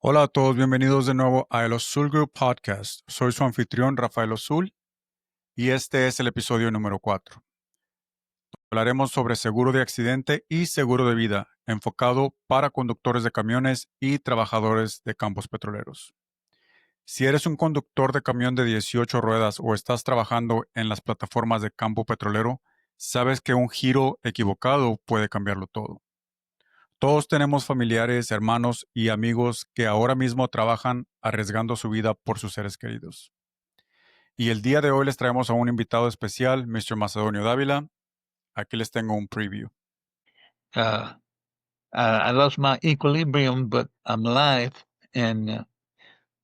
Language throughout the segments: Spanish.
Hola a todos, bienvenidos de nuevo a el Ozul Group Podcast. Soy su anfitrión Rafael Ozul y este es el episodio número 4. Hablaremos sobre seguro de accidente y seguro de vida, enfocado para conductores de camiones y trabajadores de campos petroleros. Si eres un conductor de camión de 18 ruedas o estás trabajando en las plataformas de campo petrolero, sabes que un giro equivocado puede cambiarlo todo. Todos tenemos familiares, hermanos y amigos que ahora mismo trabajan arriesgando su vida por sus seres queridos. Y el día de hoy les traemos a un invitado especial, Mr. Macedonio Dávila. Aquí les tengo un preview. uh, I lost my equilibrium, but I'm alive, and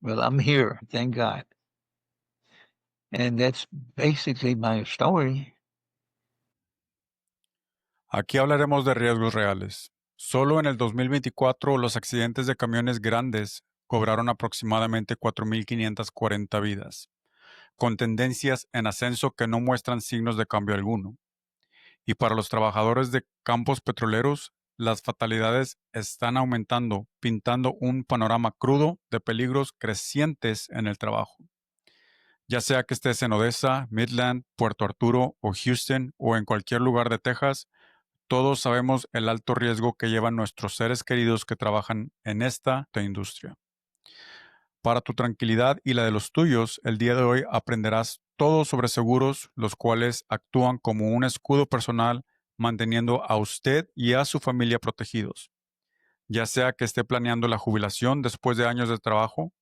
well, I'm here, thank God. And that's basically my story. Aquí hablaremos de riesgos reales. Solo en el 2024 los accidentes de camiones grandes cobraron aproximadamente 4.540 vidas, con tendencias en ascenso que no muestran signos de cambio alguno. Y para los trabajadores de campos petroleros, las fatalidades están aumentando, pintando un panorama crudo de peligros crecientes en el trabajo. Ya sea que estés en Odessa, Midland, Puerto Arturo o Houston o en cualquier lugar de Texas, todos sabemos el alto riesgo que llevan nuestros seres queridos que trabajan en esta industria. Para tu tranquilidad y la de los tuyos, el día de hoy aprenderás todo sobre seguros, los cuales actúan como un escudo personal, manteniendo a usted y a su familia protegidos. Ya sea que esté planeando la jubilación después de años de trabajo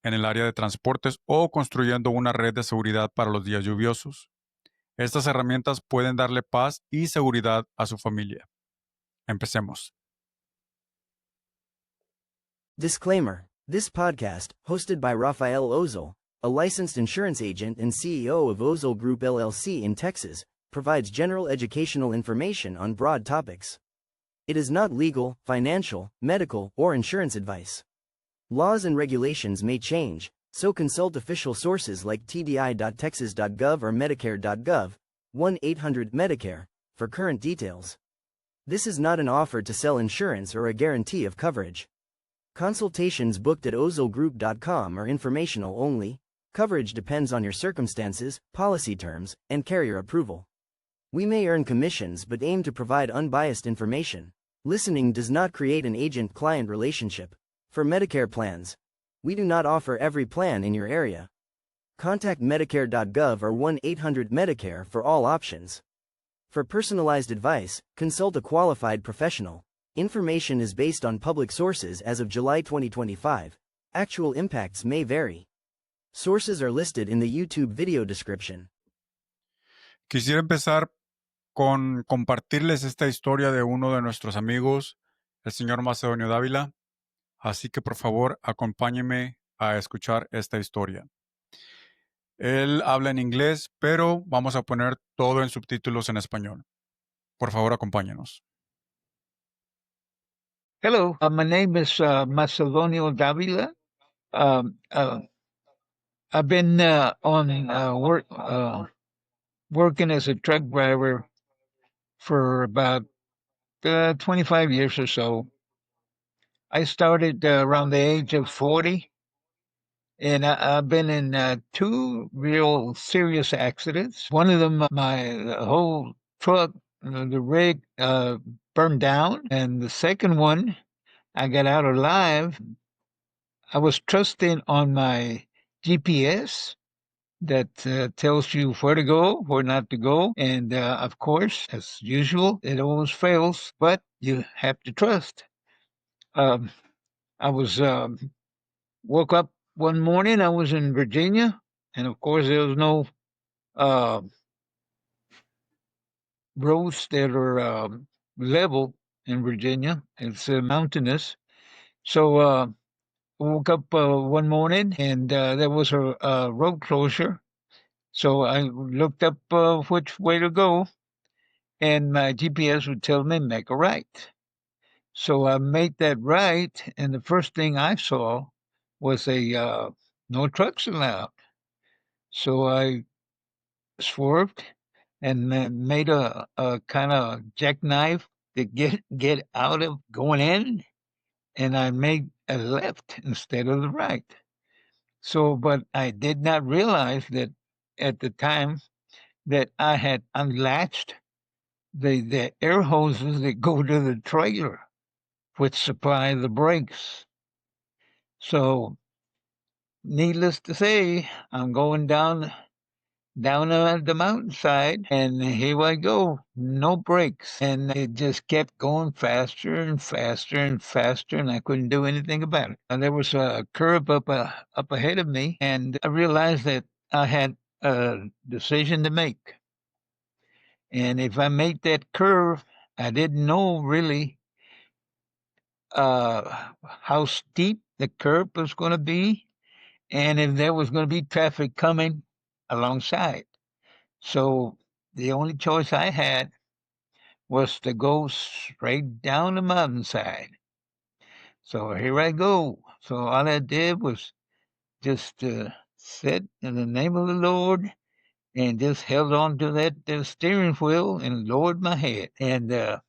en el área de transportes o construyendo una red de seguridad para los días lluviosos. Estas herramientas pueden darle paz y seguridad a su familia. Empecemos. Disclaimer. This podcast, hosted by Rafael Ozol, a licensed insurance agent and CEO of Ozol Group LLC in Texas, provides general educational information on broad topics. It is not legal, financial, medical, or insurance advice. Laws and regulations may change, so consult official sources like tdi.texas.gov or medicare.gov, 1-800-MEDICARE, for current details. This is not an offer to sell insurance or a guarantee of coverage. Consultations booked at ozolgroup.com are informational only. Coverage depends on your circumstances, policy terms, and carrier approval. We may earn commissions but aim to provide unbiased information. Listening does not create an agent-client relationship. For Medicare plans, we do not offer every plan in your area. Contact medicare.gov or 1-800-MEDICARE for all options. For personalized advice, consult a qualified professional. Information is based on public sources as of July 2025. Actual impacts may vary. Sources are listed in the YouTube video description. Quisiera empezar con compartirles esta historia de uno de nuestros amigos, el señor Macedonio Dávila. Así que por favor, acompáñenme a escuchar esta historia. Él habla en inglés, pero vamos a poner todo en subtítulos en español. Por favor, acompáñenos. Hello, my name is Macedonio Davila. I've been working as a truck driver for about 25 years or so. I started around the age of 40. And I've been in two real serious accidents. One of them, my whole truck, the rig, burned down. And the second one, I got out alive. I was trusting on my GPS that tells you where to go, where not to go. And of course, as usual, it always fails, but you have to trust. Um, I was woke up one morning. I was in Virginia, and of course, there was no uh, roads that are level in Virginia. It's mountainous. So woke up one morning, and there was a road closure. So I looked up which way to go, and my GPS would tell me make a right. So I made that right, and the first thing I saw was a no trucks allowed. So I swerved and made a kind of jackknife to get out of going in. and I made a left instead of the right. So, but I did not realize that at the time that I had unlatched the air hoses that go to the trailer, which supply the brakes. So, needless to say, I'm going down the mountainside, and here I go, no brakes, and it just kept going faster and faster and faster, and I couldn't do anything about it. And there was a curve up ahead of me, and I realized that I had a decision to make. And if I made that curve, I didn't know really how steep the curve was going to be, and if there was going to be traffic coming alongside. So the only choice I had was to go straight down the mountainside. So here I go. So all I did was just sit in the name of the Lord and just held on to that steering wheel and lowered my head. And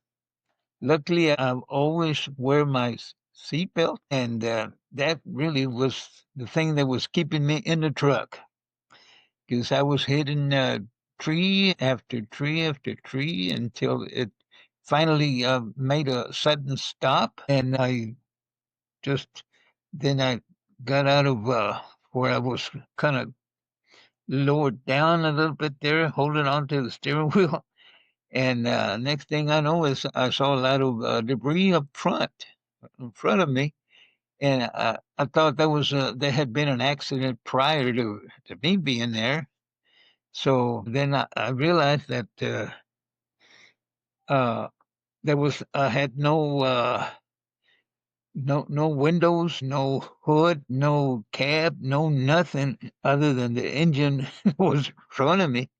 luckily, I always wear my seatbelt, and that really was the thing that was keeping me in the truck, because I was hitting tree after tree after tree until it finally made a sudden stop, and I just then I got out of where I was kind of lowered down a little bit there, holding on to the steering wheel. And next thing I know is I saw a lot of debris up front, in front of me, and I thought there had been an accident prior to me being there. So then I realized that uh, there was I had no windows, no hood, no cab, no nothing other than the engine was in front of me,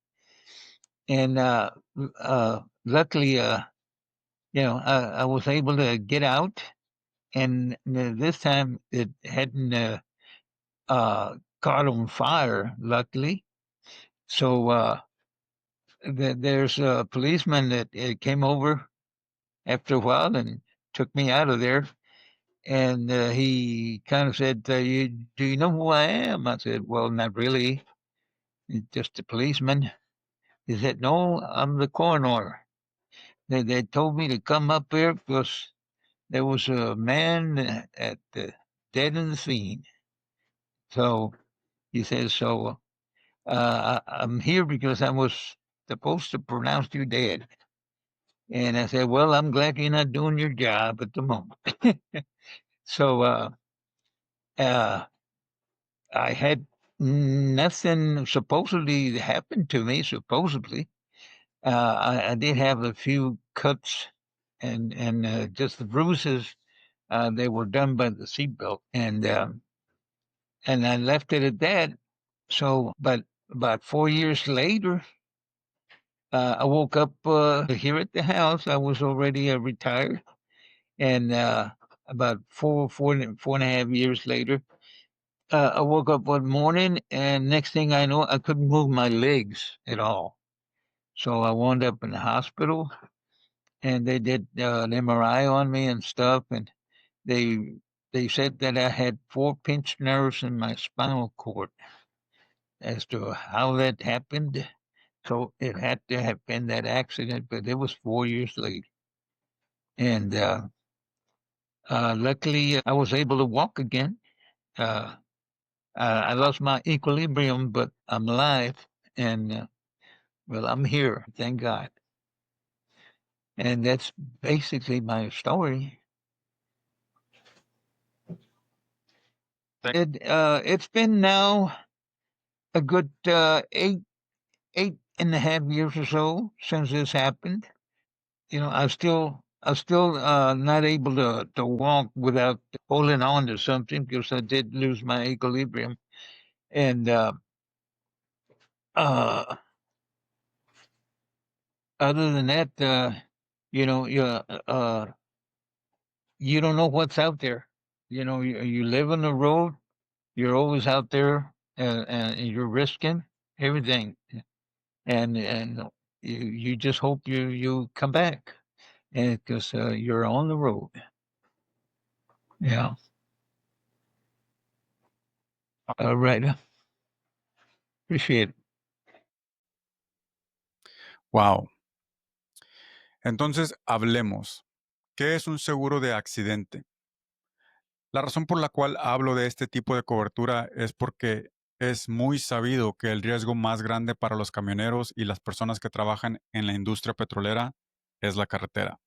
and luckily, I was able to get out, and this time it hadn't caught on fire, luckily. So there's a policeman that came over after a while and took me out of there. And he kind of said, Do you know who I am? I said, well, not really. Just a policeman. He said, no, I'm the coroner. They told me to come up here because there was a man at the dead in the scene. So he says, so I'm here because I was supposed to pronounce you dead. And I said, well, I'm glad you're not doing your job at the moment. So uh, I had nothing supposedly happened to me, supposedly. I did have a few cuts and just the bruises. They were done by the seatbelt, and I left it at that. So, but about 4 years later, I woke up here at the house. I was already retired, and about four and a half years later, I woke up one morning, and next thing I know, I couldn't move my legs at all. So I wound up in the hospital, and they did an MRI on me and stuff, and they they said that I had 4 pinched nerves in my spinal cord. As to how that happened, so it had to have been that accident, but it was 4 years later, and luckily I was able to walk again. Uh, I lost my equilibrium, but I'm alive, and well, I'm here, thank God. And that's basically my story. It's been now a good 8.5 years or so since this happened. I'm still not able to walk without holding on to something because I did lose my equilibrium. And uh, other than that, you know, you uh, you don't know what's out there. You live on the road. You're always out there, and you're risking everything. And you just hope you come back, and because you're on the road. Yeah. All right. Appreciate it. Wow. Entonces, hablemos. ¿Qué es un seguro de accidente? La razón por la cual hablo de este tipo de cobertura es porque es muy sabido que el riesgo más grande para los camioneros y las personas que trabajan en la industria petrolera es la carretera.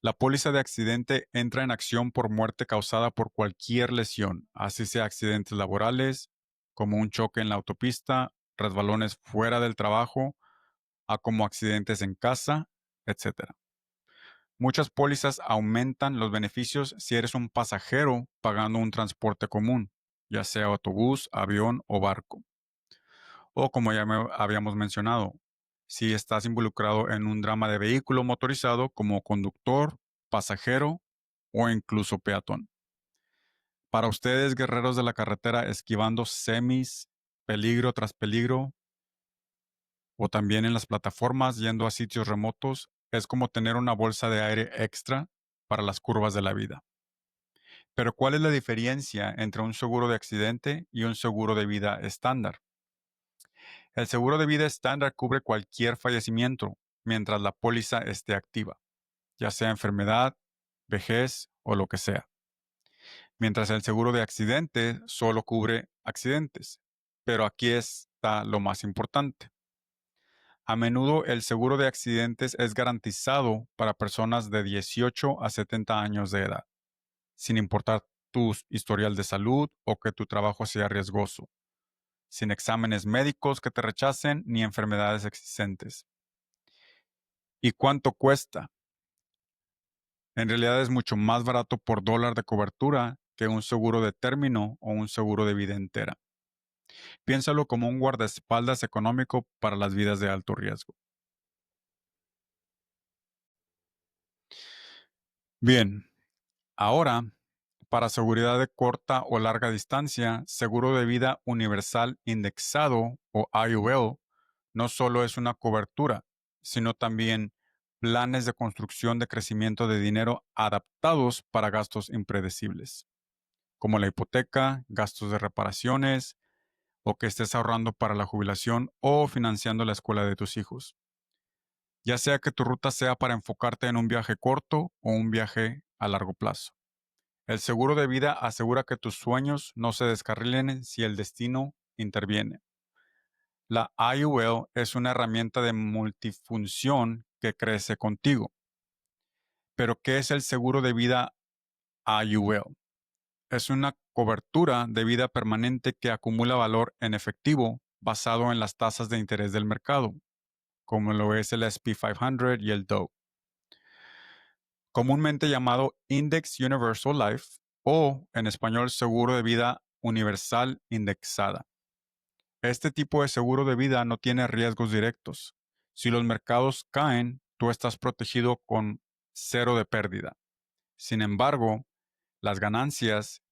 La póliza de accidente entra en acción por muerte causada por cualquier lesión, así sea accidentes laborales, como un choque en la autopista, resbalones fuera del trabajo, a como accidentes en casa, etc. Muchas pólizas aumentan los beneficios si eres un pasajero pagando un transporte común, ya sea autobús, avión o barco. O como ya habíamos mencionado, si estás involucrado en un drama de vehículo motorizado como conductor, pasajero o incluso peatón. Para ustedes, guerreros de la carretera, esquivando semis, peligro tras peligro, o también en las plataformas yendo a sitios remotos, es como tener una bolsa de aire extra para las curvas de la vida. Pero ¿cuál es la diferencia entre un seguro de accidente y un seguro de vida estándar? El seguro de vida estándar cubre cualquier fallecimiento mientras la póliza esté activa, ya sea enfermedad, vejez o lo que sea. Mientras el seguro de accidente solo cubre accidentes. Pero aquí está lo más importante. A menudo el seguro de accidentes es garantizado para personas de 18 a 70 años de edad, sin importar tu historial de salud o que tu trabajo sea riesgoso, sin exámenes médicos que te rechacen ni enfermedades existentes. ¿Y cuánto cuesta? En realidad es mucho más barato por dólar de cobertura que un seguro de término o un seguro de vida entera. Piénsalo como un guardaespaldas económico para las vidas de alto riesgo. Bien, ahora, para seguridad de corta o larga distancia, seguro de vida universal indexado o IUL no solo es una cobertura, sino también planes de construcción de crecimiento de dinero adaptados para gastos impredecibles, como la hipoteca, gastos de reparaciones o que estés ahorrando para la jubilación o financiando la escuela de tus hijos. Ya sea que tu ruta sea para enfocarte en un viaje corto o un viaje a largo plazo. El seguro de vida asegura que tus sueños no se descarrilen si el destino interviene. La IUL es una herramienta de multifunción que crece contigo. Pero, ¿qué es el seguro de vida IUL? Es una cobertura de vida permanente que acumula valor en efectivo basado en las tasas de interés del mercado, como lo es el SP500 y el Dow, comúnmente llamado Index Universal Life o en español seguro de vida universal indexada. Este tipo de seguro de vida no tiene riesgos directos. Si los mercados caen, tú estás protegido con cero de pérdida. Sin embargo, las ganancias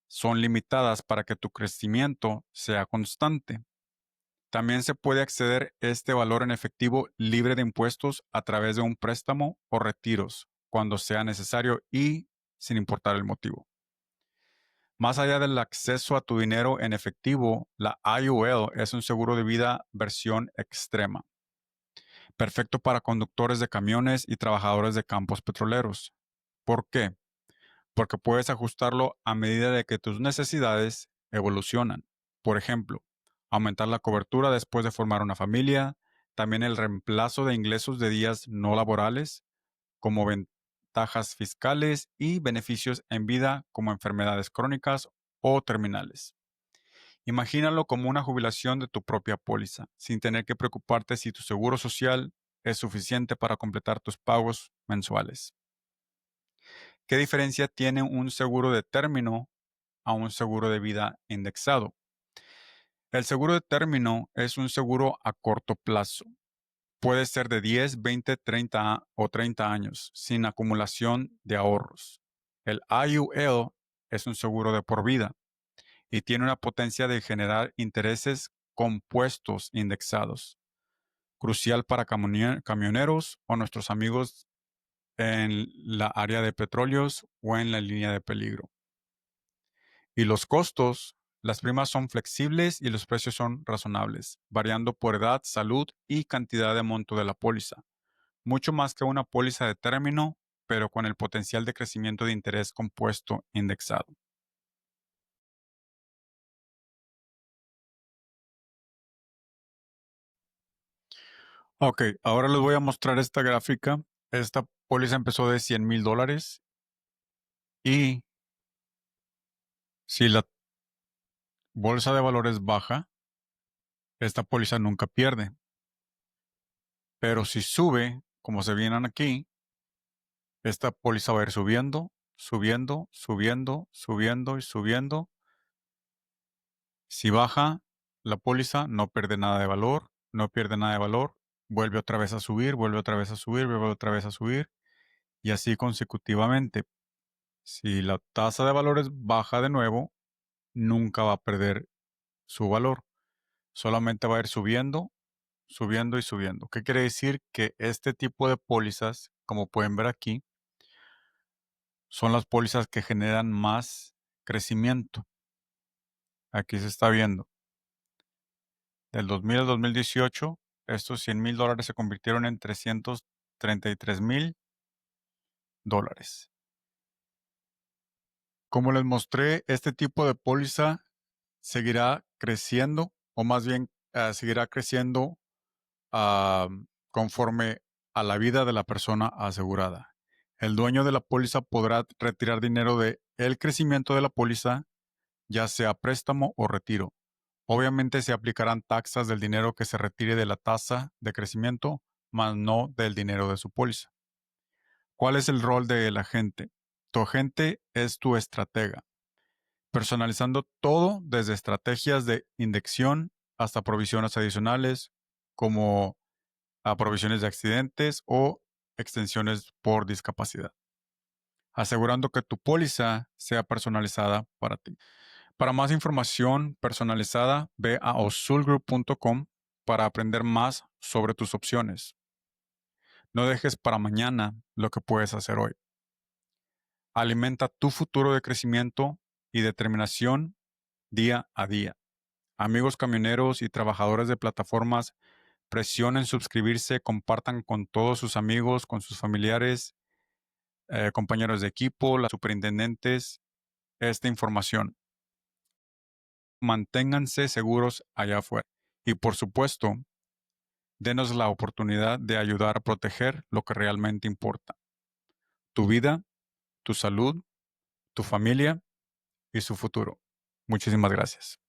son limitadas para que tu crecimiento sea constante. También se puede acceder a este valor en efectivo libre de impuestos a través de un préstamo o retiros, cuando sea necesario y sin importar el motivo. Más allá del acceso a tu dinero en efectivo, la IUL es un seguro de vida versión extrema, perfecto para conductores de camiones y trabajadores de campos petroleros. ¿Por qué? Porque puedes ajustarlo a medida de que tus necesidades evolucionan. Por ejemplo, aumentar la cobertura después de formar una familia, también el reemplazo de ingresos de días no laborales, como ventajas fiscales y beneficios en vida como enfermedades crónicas o terminales. Imagínalo como una jubilación de tu propia póliza, sin tener que preocuparte si tu seguro social es suficiente para completar tus pagos mensuales. ¿Qué diferencia tiene un seguro de término a un seguro de vida indexado? El seguro de término es un seguro a corto plazo. Puede ser de 10, 20, 30 o 30 años, sin acumulación de ahorros. El IUL es un seguro de por vida y tiene una potencia de generar intereses compuestos indexados, crucial para camioneros o nuestros amigos en la área de petróleos o en la línea de peligro. Y los costos, las primas son flexibles y los precios son razonables, variando por edad, salud y cantidad de monto de la póliza. Mucho más que una póliza de término, pero con el potencial de crecimiento de interés compuesto indexado. Ok, ahora les voy a mostrar esta gráfica. Esta póliza empezó de $100,000 y si la bolsa de valores baja, esta póliza nunca pierde. Pero si sube, como se vienen aquí, esta póliza va a ir subiendo, subiendo, subiendo, subiendo y subiendo. Si baja, la póliza no pierde nada de valor, no pierde nada de valor, vuelve otra vez a subir, vuelve otra vez a subir, vuelve otra vez a subir y así consecutivamente. Si la tasa de valores baja de nuevo, nunca va a perder su valor. Solamente va a ir subiendo, subiendo y subiendo. ¿Qué quiere decir? Que este tipo de pólizas, como pueden ver aquí, son las pólizas que generan más crecimiento. Aquí se está viendo. Del 2000 al 2018, estos $100,000 se convirtieron en $333,000. Como les mostré, este tipo de póliza seguirá creciendo, o más bien seguirá creciendo ah, conforme a la vida de la persona asegurada. El dueño de la póliza podrá retirar dinero de el crecimiento de la póliza, ya sea préstamo o retiro. Obviamente se aplicarán taxas del dinero que se retire de la tasa de crecimiento, más no del dinero de su póliza. ¿Cuál es el rol del agente? Tu agente es tu estratega, personalizando todo desde estrategias de indexación hasta provisiones adicionales como provisiones de accidentes o extensiones por discapacidad, asegurando que tu póliza sea personalizada para ti. Para más información personalizada, ve a osulgroup.com para aprender más sobre tus opciones. No dejes para mañana lo que puedes hacer hoy. Alimenta tu futuro de crecimiento y determinación día a día. Amigos camioneros y trabajadores de plataformas, presionen suscribirse, compartan con todos sus amigos, con sus familiares, compañeros de equipo, las superintendentes, esta información. Manténganse seguros allá afuera. Y por supuesto, denos la oportunidad de ayudar a proteger lo que realmente importa. Tu vida, tu salud, tu familia y su futuro. Muchísimas gracias.